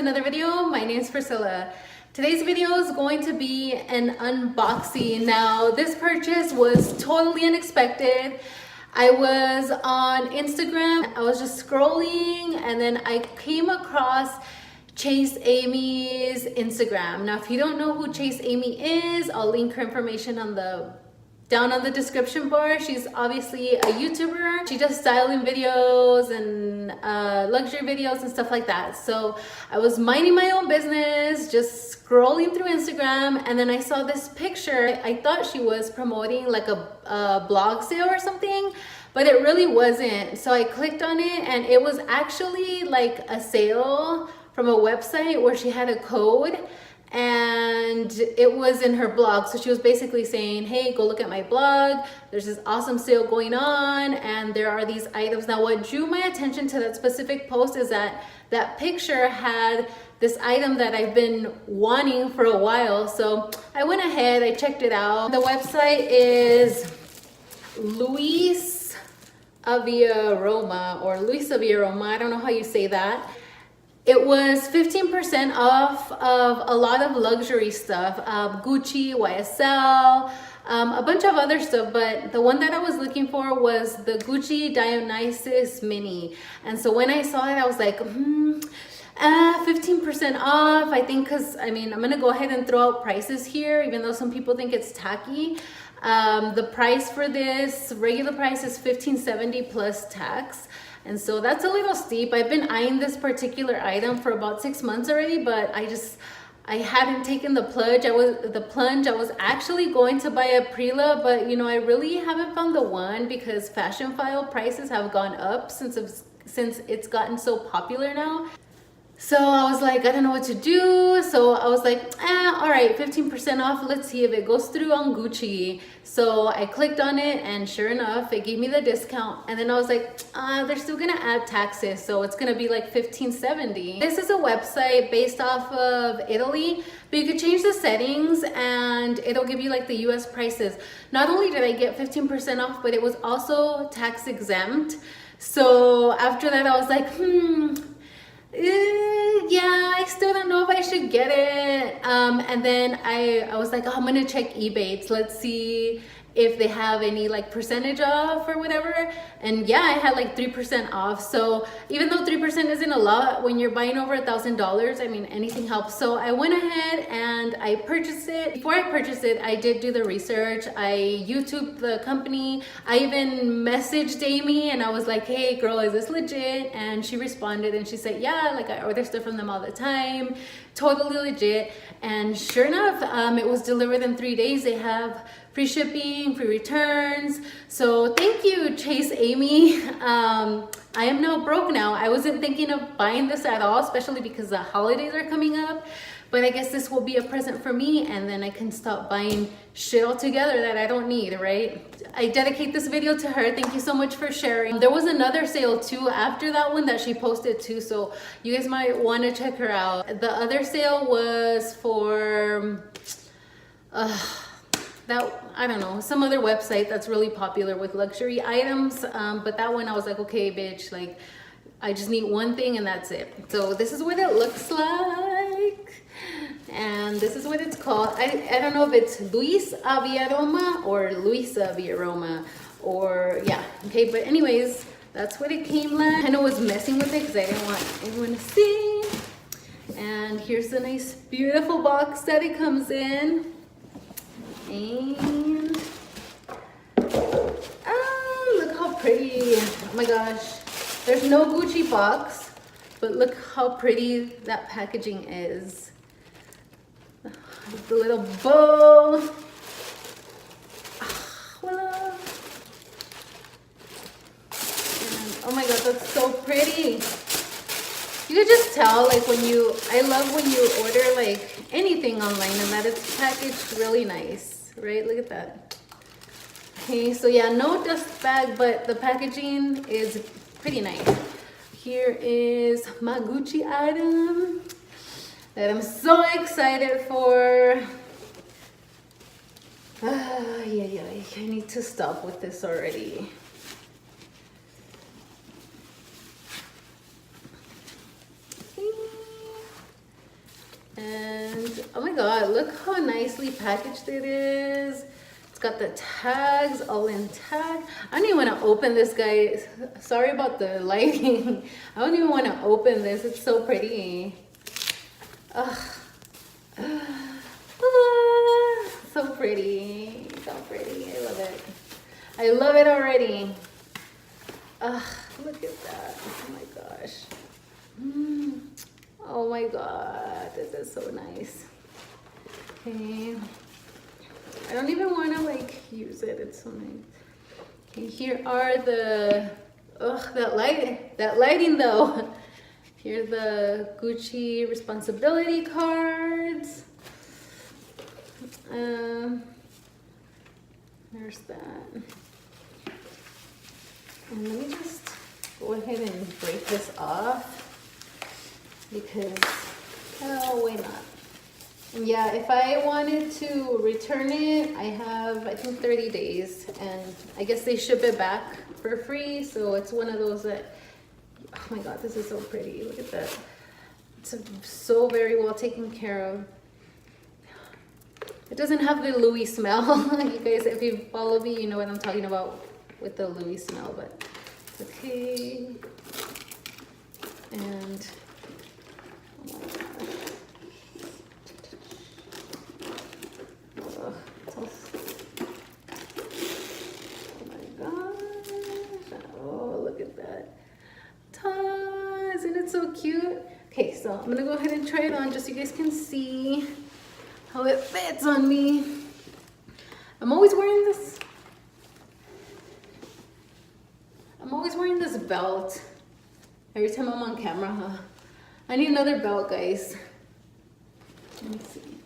another video. My name is Priscilla. Today's video is going to be an unboxing. Now, this purchase was totally unexpected. I was on Instagram, I was just scrolling, and then I came across Chase Amy's Instagram. Now, if you don't know who Chase Amy is, I'll link her information down on the description bar. She's obviously a YouTuber. She does styling videos and luxury videos and stuff like that. So I was minding my own business, just scrolling through Instagram, and then I saw this picture. I thought she was promoting like a blog sale or something, but it really wasn't. So I clicked on it, and it was actually like a sale from a website where she had a code, and it was in her blog. So she was basically saying, hey, go look at my blog, there's this awesome sale going on, and there are these items. Now, what drew my attention to that specific post is that that picture had this item that I've been wanting for a while. So I went ahead, I checked it out. The website is LuisaViaRoma, or LuisaViaRoma, I don't know how you say that. It was 15% off of a lot of luxury stuff, Gucci, YSL, a bunch of other stuff, but the one that I was looking for was the Gucci Dionysus Mini. And so when I saw it, I was like, 15% off, I think, because I mean, I'm gonna go ahead and throw out prices here, even though some people think it's tacky. The price for this, regular price, is $15.70 plus tax. And so that's a little steep. I've been eyeing this particular item for about 6 months already, but I hadn't taken the plunge. I was actually going to buy a Prela, but you know, I really haven't found the one because fashion file prices have gone up since it's gotten so popular now. So I was like, I don't know what to do. So I was like, all right, 15% off. Let's see if it goes through on Gucci. So I clicked on it, and sure enough, it gave me the discount. And then I was like, they're still gonna add taxes, so it's gonna be like $15.70. This is a website based off of Italy, but you could change the settings and it'll give you like the US prices. Not only did I get 15% off, but it was also tax exempt. So after that, I was like, yeah, I still don't know if I should get it. And then I was like, oh, I'm gonna check EBATES. Let's see if they have any like percentage off or whatever. And yeah, I had like 3% off. So even though 3% isn't a lot, when you're buying over $1,000, I mean, anything helps. So I went ahead and I purchased it. Before I purchased it, I did do the research. I YouTubed the company. I even messaged Amy and I was like, hey girl, is this legit? And she responded and she said, yeah, like I order stuff from them all the time. Totally legit. And sure enough, it was delivered in 3 days. They have free shipping, free returns. So thank you, Chase Amy. I am now broke now. I wasn't thinking of buying this at all, especially because the holidays are coming up. But I guess this will be a present for me, and then I can stop buying shit altogether that I don't need, right? I dedicate this video to her. Thank you so much for sharing. There was another sale too after that one that she posted too, so you guys might want to check her out. The other sale was for I don't know, some other website that's really popular with luxury items, but that one I was like, okay bitch, like I just need one thing and that's it. So this is what it looks like, and this is what it's called. I don't know if it's LuisaViaRoma or LuisaViaRoma, or yeah, okay, but anyways, that's what it came like. I know I was messing with it because I didn't want anyone to see. And here's the nice beautiful box that it comes in. And look how pretty. Oh my gosh, there's no Gucci box, but look how pretty that packaging is. The little bow. Voila. And, oh my god, that's so pretty. You could just tell, like, I love when you order like anything online and that it's packaged really nice, right? Look at that. Okay, so yeah, no dust bag, but the packaging is pretty nice. Here is my Gucci item that I'm so excited for. Yeah, I need to stop with this already. And oh my god, look how nicely packaged it is. It's got the tags all intact. I don't even want to open this, guys. Sorry about the lighting. I don't even want to open this. It's so pretty. Ugh. So pretty. So pretty. I love it. I love it already. Ugh, look at that. Oh my gosh. Oh my god, this is so nice. Okay. I don't even want to like use it. It's so nice. Okay, here are the that lighting though. Here are the Gucci responsibility cards. There's that. And let me just go ahead and break this off because, oh, why not? And yeah, if I wanted to return it, I have, I think, 30 days. And I guess they ship it back for free. So it's one of those that, oh my God, this is so pretty. Look at that. It's so very well taken care of. It doesn't have the Louis smell. You guys, if you follow me, you know what I'm talking about with the Louis smell, but okay. And oh my gosh. Oh my gosh. Oh, look at that. Isn't it so cute? Okay, so I'm gonna go ahead and try it on just so you guys can see how it fits on me. I'm always wearing this. I'm always wearing this belt every time I'm on camera, huh? I need another belt, guys. Let me see.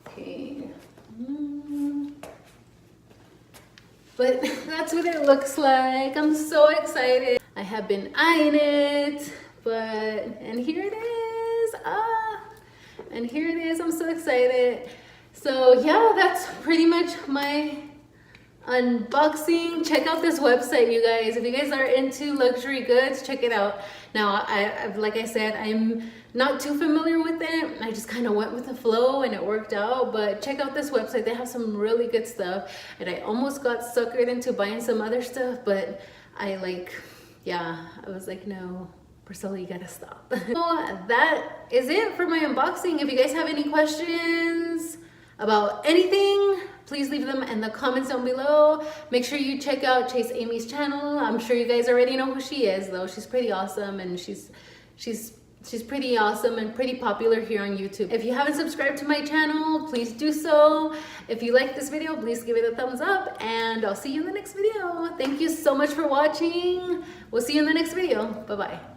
Okay. But that's what it looks like. I'm so excited. I have been eyeing it, and here it is. And here it is. I'm so excited. So yeah, that's pretty much my unboxing. Check out this website, you guys. If you guys are into luxury goods, check it out. Now, like I said, I'm not too familiar with it. I just kind of went with the flow and it worked out. But check out this website. They have some really good stuff. And I almost got suckered into buying some other stuff, but I was like, no, Priscilla, you gotta stop. So that is it for my unboxing. If you guys have any questions about anything, please leave them in the comments down below. Make sure you check out Chase Amy's channel. I'm sure you guys already know who she is, though. She's pretty awesome, and she's pretty awesome and pretty popular here on YouTube. If you haven't subscribed to my channel, please do so. If you like this video, please give it a thumbs up, and I'll see you in the next video. Thank you so much for watching. We'll see you in the next video. Bye-bye.